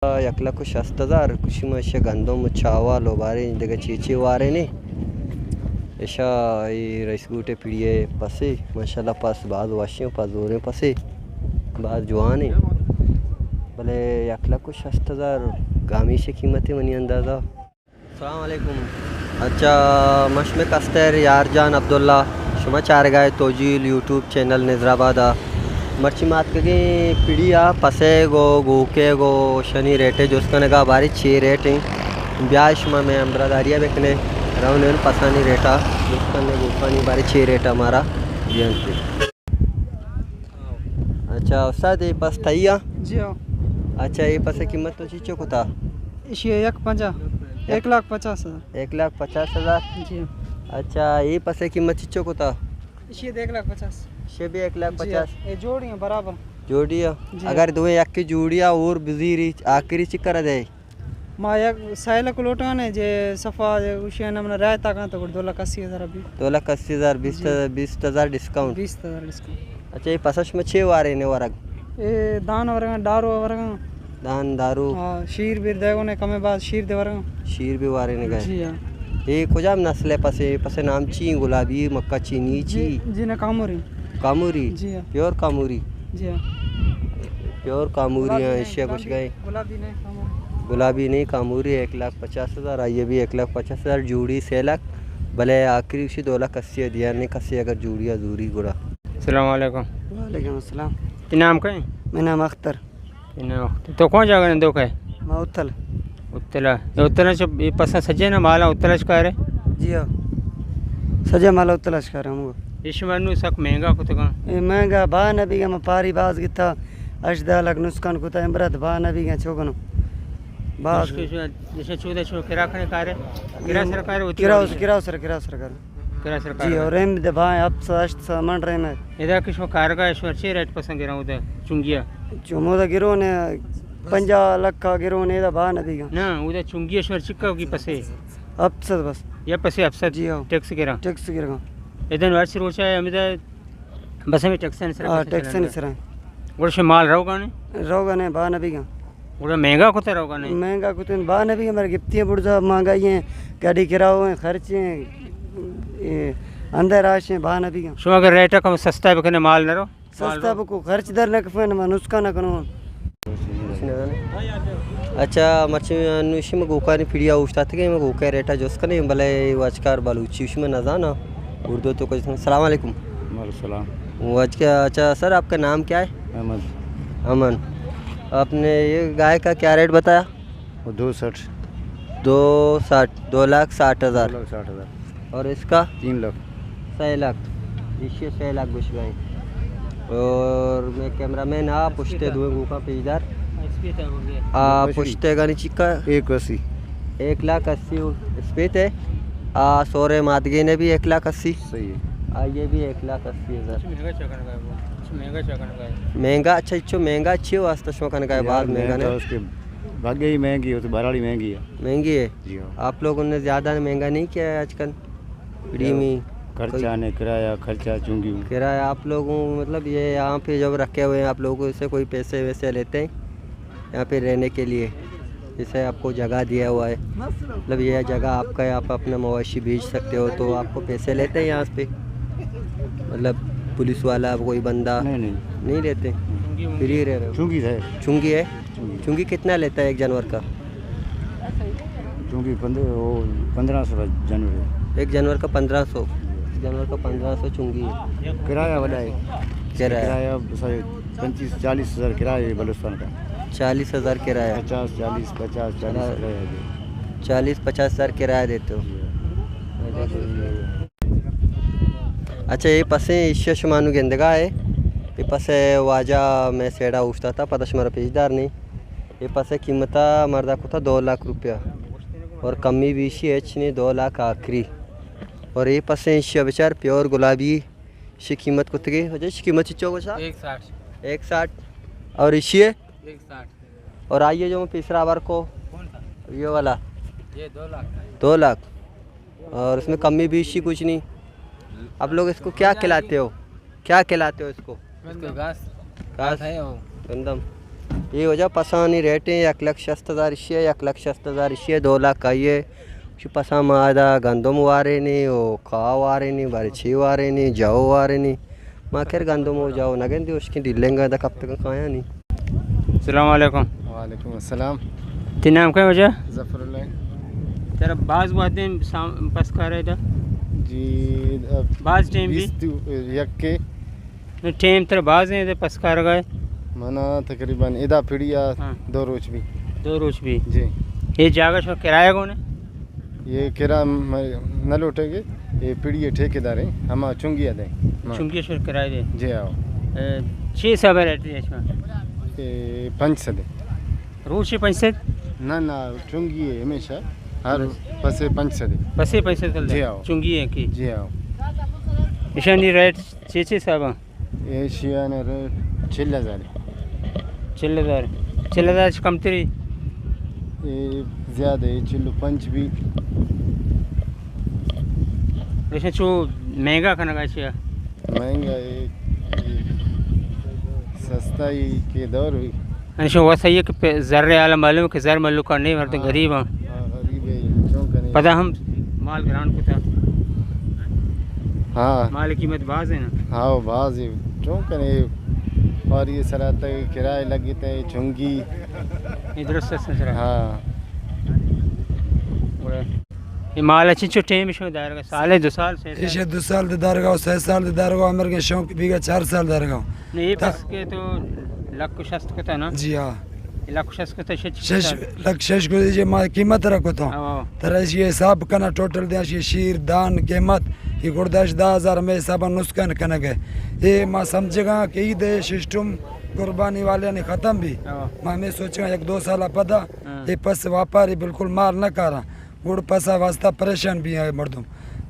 1,60,000 kushima ishe gandum chawa lobare daga chichi ware ne isha rais gute pidie pase mashallah pas baaz washiyon pas zore pase baaz jwane bale 1,60,000 गामी से कीमत है money अंदाज़ा। अस्सलाम वालेकुम। अच्छा मशमे कस्तर यारजान Abdullah शुमा चारगाय तोजील YouTube channel नजराबादा मर्ची मात के पीढ़िया पसे गो गोके गो शनि रेटे जो उसका नगा बारी 6 रेट हैं ब्याह शुमा में अम्बरादारिया बेकने राउंड पसानी रेटा उसका ने गोपानी बारी 6 रेट हमारा जी। अच्छा उस्ताद ये पास तैया जी हाँ। अच्छा ये पास कीमत तो चीचो को था इसे 1,50,000 1,50,000 जी। अच्छा ये पास कीमत चीचो को था इसे 1,50,000 शे भी 1,50,000 ये जोड़ी बराबर जोड़िया अगर दो एक की जोड़िया और बिजीरी आखिरी चिकर दे माँ एक साइल को लोटाने जे सफ़ा उसे नमन रहता कहाँ तो 2,80,000 अभी 2,80,000 20,000 डिस्काउंट 20,000 डिस्काउंट। अच्छा ये पसश में 6 वारे ने वरग ये दान वरगा दारू वरगा दान दारू हाँ शीर भी देगो ने कमे बाद शीर दे वरगा शीर भी वारे ने गए जी हाँ। ये खुजाम नस्ल पसे नाम ची गुलाबी मक्का चीनी ची जी ने कामूरी कामूरी जी हाँ। प्योर कामूरी जी हाँ। प्योर कामूरी हैं इससे कुछ गए गुलाबी नहीं कामूरी 1,50,000 ये भी 1,50,000 जूड़ी से लक भले आखिरी उसी 2,80,000 दिया नहीं कसी अगर जूड़िया जूरी गुड़ा। अस्सलाम वालेकुम। वालेकुम अस्सलाम। नाम का है मेरा नाम अख्तर। तो कौन जगह ने दो का है मैं उत्तल उत्तला ये उत्तला से ये पसंद सजे ना माला उत्तला का है जी हाँ सजा माला उत्तला कर रहा हूँ इश्मनु सक महंगा को तो कहाँ ये महंगा बा नबी का मैं पारी बाज किता अशदा लग नुस्कान को तो इमरत बा नबी का चौकनो बाज जैसे 14 किरा खने का है किरा सरकार होती किराओ सर कर किरा सरकार जी और रेम दे भाई अब सष्ट सामान रे में इधर किसको कारगा ईश्वर चे रेट पसंद गिरा उधर चुंगिया चुमोदा गिरो ने 50 लाख का गिरो ने दा बा नबी का ना उधर चुंगिया ईश्वर चिक्का की पसे अब सद बस ये पसे अफसर जी हाँ टैक्स गिरा इधर वर्ष रोचा है हम इधर बस में टैक्स नहीं हां टैक्स नहीं सर और से माल रोगा ने बा नबी का और महंगा को रोगा नहीं महंगा को तो बा नबी का मेरे गिफ्टियां बुढ़ा महंगाई है गाड़ी किराओ है खर्चे अंदर आशे बा नबी का शो अगर रेट कम सस्ता है बकने माल नरो सस्ता बको खर्च दर न कफन नुस्खा न कनो। अच्छा मर्ची अनुशी में गोका ने पीड़िया उठता थे मैं गोका रेटा जोस का नहीं भले वाजकार बलूची उसमें न जाना उर्दू तो कुछ। सलाम वालेकुम। वालेकुम वाज क्या। अच्छा सर आपका नाम क्या है? अहमद। अमन। आपने ये गाय का क्या रेट बताया? 260 2,60,000 और इसका 3 लाख 6 लाख इससे 6 लाख घुस गए। और मैं कैमरा मैन आप पुछते दुए गोका पे इधर आप पुछते का नीचे का 180 1,80,000 स्पीत है सोरे मादगे ने भी 1,80,000 सही है ये भी 1,80,000 महंगा महंगा। अच्छा इच्छो महंगा अच्छी हो वास्ता शौकन का बाद महंगा नहीं उसके भाग्य ही महंगी हो तो बराड़ी महंगी है महंगी है जी हाँ। आप लोगों ने ज़्यादा महंगा नहीं किया है आजकल पीढ़ी खर्चा ने किराया खर्चा चूंगी किराया आप लोगों मतलब ये यहाँ पे जब रखे हुए हैं आप लोगों से कोई पैसे वैसे लेते हैं यहाँ पे रहने के लिए जैसे आपको जगह दिया हुआ है मतलब यह जगह आपका है आप अपना मवेशी बेच सकते हो तो आपको पैसे लेते हैं यहाँ पे मतलब पुलिस वाला कोई बंदा नहीं लेते फ्री रह रहे हो। चूंगी है चुंगी है चुंगी कितना लेता है एक जानवर का? चूंगी 1500 जानवर एक जानवर का 1500 जानवर का 1500 चुंगी है। किराया वाला है किराया 35-40 हज़ार किराया है बलुस्तान का 40,000 किराया 40-50 हज़ार किराया देते हो। अच्छा ये पसे इश्यशमानु गेंदगा है ये पसे वाजा मैं सेड़ा उठता था पता हमारा पेजदार नहीं ये पसे कीमता मर्दा को था 2 लाख रुपया और कमी भी इसी एच ने 2 लाख आखिरी और ये पसे इश्य बेचार प्योर गुलाबी इसी कीमत को तगे हो जाए कीमत चौको 160 और इसी 160 और आइए जो तीसरा बार को ये वाला ये 2 लाख और इसमें कमी भी इसी कुछ नहीं। आप लोग इसको क्या खिलाते हो इसको? घास है गंदम ये वजह पसानी रेटें 1,60,000 इश्ये 1,60,000 इश्ये 2 लाख आइए पसा मादा गंदम वारे नहीं वो खा वारे नहीं बारी छी वारे नहीं जाओ वारे नहीं माँ खैर गंदम हो जाओ नगेंदी उसकी दिलेंगा दा कब तक खाया नहीं। अस्सलाम वालेकुम। वालेकुम अस्सलाम। तेरा नाम क्या वजह? जफरुल्लाह तेरा बाज बातें पस कर रहे थे जी। बाज टाइम भी यक्के टाइम तेरा बाज नहीं थे पस कर गए मना तकरीबन इदा पीड़िया हाँ। 2 रोज भी 2 रोज भी जी। ये जगह शो किराया कौन है? ये किरा न लौटेंगे ये पीड़िए ठेकेदार हैं हम चुंगिया दें चुंगी शो किराया दे जी आओ 6 सब रहती है इसमें ये 5 सदे रोज से 5 से ना ना चुंगी है हमेशा हर पसे 5 सदे बसे पैसे चल जी आओ। चुंगी है की जी आओ निशानी रेट 6 सब ये शिया ने 6,000 6,000 कम तेरी ये ज़्यादा है चिल्लो 5 भी जैसे जो महंगा खाना का चाहिए महंगा है ये सस्ताई के दौर हुई ऐसे वो सही है कि ज़र्रे आला मालूम है कि ज़र मालूम का नहीं मरते गरीब हैं गरीब है क्यों करें पता हम माल ग्राउंड को था हाँ माल की कीमत बाज है ना हाँ वो बाज है क्यों करें और ये सराता किराए लगी थे चुंगी इधर से सर हाँ ये माल अच्छी छोटे में शो दायर का साल है 2 साल से इसे 2 साल दे दारगाव 6 साल दे दारगाव अमर के शौक बीघा 4 साल दारगाव नहीं ये बस के तो लाख को शस्त को था ना जी हाँ लाख को शस्त को था 6 लाख 6 को दीजिए माँ कीमत रखो तो तरह ये हिसाब करना टोटल दिया ये शीर दान कीमत ये गुरदाश 10,000 में हिसाब नुस्कान करना गए ये माँ समझेगा कि ईद सिस्टम कुर्बानी वाले ने ख़त्म भी माँ मैं सोचेगा 1-2 साल पता ये पस व्यापारी बिल्कुल मार न करा गुड़ पसा वास्ता परेशान भी है मर्दुम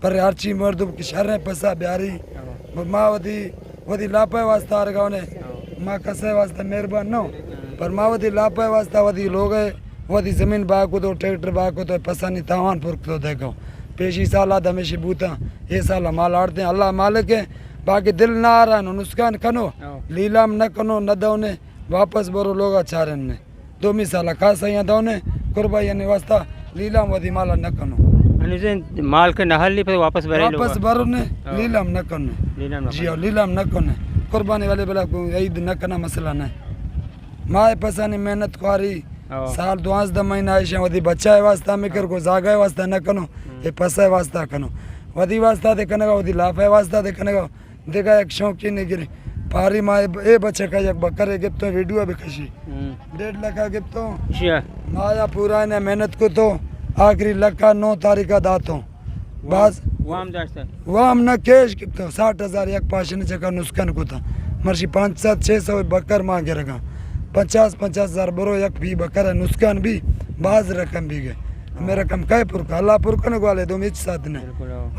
पर हर चीज मर्दुम की शर पसा ब्यारी माँ वधी लापे वास्ता हर गाँव ने माँ कसे वास्ता मेहरबान न पर माँ वधी लापे वास्ता वधी लोग है वधी जमीन बाको तो ट्रैक्टर बाको तो पसा नहीं तावान पुर तो देखो पेशी साल हमेशा बूता ये साल माल आड़ते हैं अल्लाह मालिक है बाकी दिल ना आ रहा नुस्कान कनो लीलाम न कनो न दौने वापस बोरो लोग चारन ने 2 साल खास यहाँ दौने कुर्बा यानी वास्ता लीलाम वधी माला न कनो माल के नहल नहीं पर वापस वापस भरो ने लीलाम न कनो जी हाँ लीलाम न कने कुर्बानी वाले बेला ईद न करना मसला नहीं माए पसानी मेहनत कुआरी साल 12 महीना आयशा वधी बचाए वास्ता मिकर को जागाए वास्ता न कनो ये पसाए वास्ता कनो वधी वास्ता दे कनेगा वधी लाफाए वास्ता दे कनेगा देखा एक शौकीन ने गिरी पारी माए ए बच्चे का एक बकरे गिफ्ट वीडियो भी खशी 1.5 लाख गिफ्ट माया पूरा ने मेहनत को तो आखिरी लक्का 9 तारीख का दातो बस वाम न कैश गिफ्ट 60,000 एक पाशन जगह नुस्कान को था मर्शी 500-600 बकर मांगे रखा 50,000 बरो एक भी बकर है नुस्कान भी बाज रकम भी गए मेरा कम काय पुरख अल्लाह पुरखन वाले दो मिच साथ ने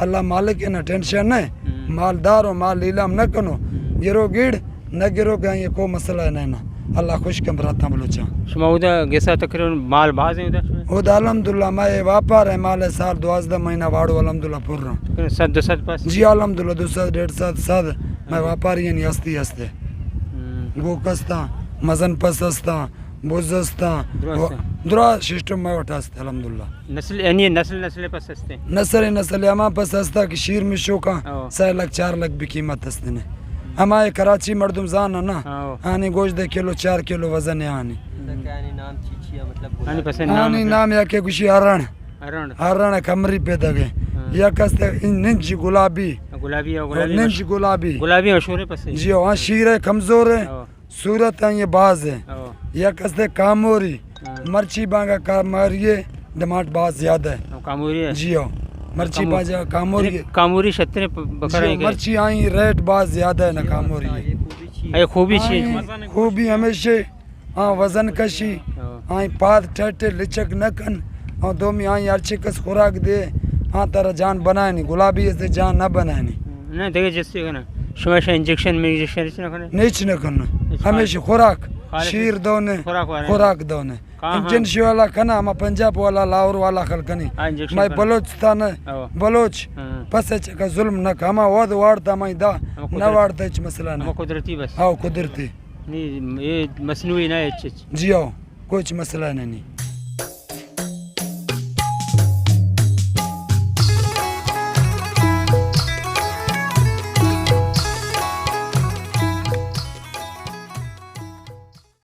अल्लाह मालिक है ना टेंशन नहीं मालदार हो माल लीलाम न कनो गिरो गिड़ न गिरो गए ये को मसला है ना अल्लाह खुश कम रहता बलोचा शमाउदा गेसा तकरीबन माल बाज है उधर उदा अल्हम्दुलिल्लाह मैं व्यापार है माल है साल 12 महीना वाड़ो अल्हम्दुलिल्लाह पूर रहा सद पास जी अल्हम्दुलिल्लाह 2-1.5 साल मैं व्यापारी यानी हस्ती हस्ते गो कस्ता मजन पसस्ता बुजस्ता दुरा सिस्टम में उठास्ते अल्हम्दुलिल्लाह नस्ल यानी नस्ल पर सस्ते नस्ल हमा पसस्ता की शीर में शोका 6 लाख 4 लाख भी कीमत हस्ते ने हमारे कराची मर्दुम जान है ना आनी गोश्त 2 किलो 4 किलो वजन है आनी आनी नाम या के कुछ हरण कमरी पे दगे या कस्ते निंज गुलाबी मशहूर है पसे जी हां शीर है कमजोर है सूरत है ये बाज है या कस्ते कामोरी मर्ची बांगा कामरिए टमाट बाज ज्यादा है कामोरी है जी हां मर्ची बाजा कामोरी छतरे बकरा है मर्ची आई रेट बाज ज्यादा है ना कामोरी ये खूबी हमेशा हाँ वजन कशी आई पाद ठटे लिचक न कन हाँ दोमी आई अर्ची कस खुराक दे हाँ तरह जान बनाए नहीं गुलाबी ऐसे जान न बनाए नहीं ना देखे जैसे ना शुमाशा इंजेक्शन में इंजेक्शन नहीं न करना हमेशा खुराक शीर दोने खुराक दोने इंजेक्शन वाला खाना हम पंजाब वाला लाहौर वाला खल कनी मैं बलोचिस्तान बलोच पसे चका जुल्म न खामा वद वाड़ता मैं दा न वाड़ता इच मसला न कुदरती बस हाँ कुदरती नहीं ये मसनूई ना है जी आओ कुछ मसला नहीं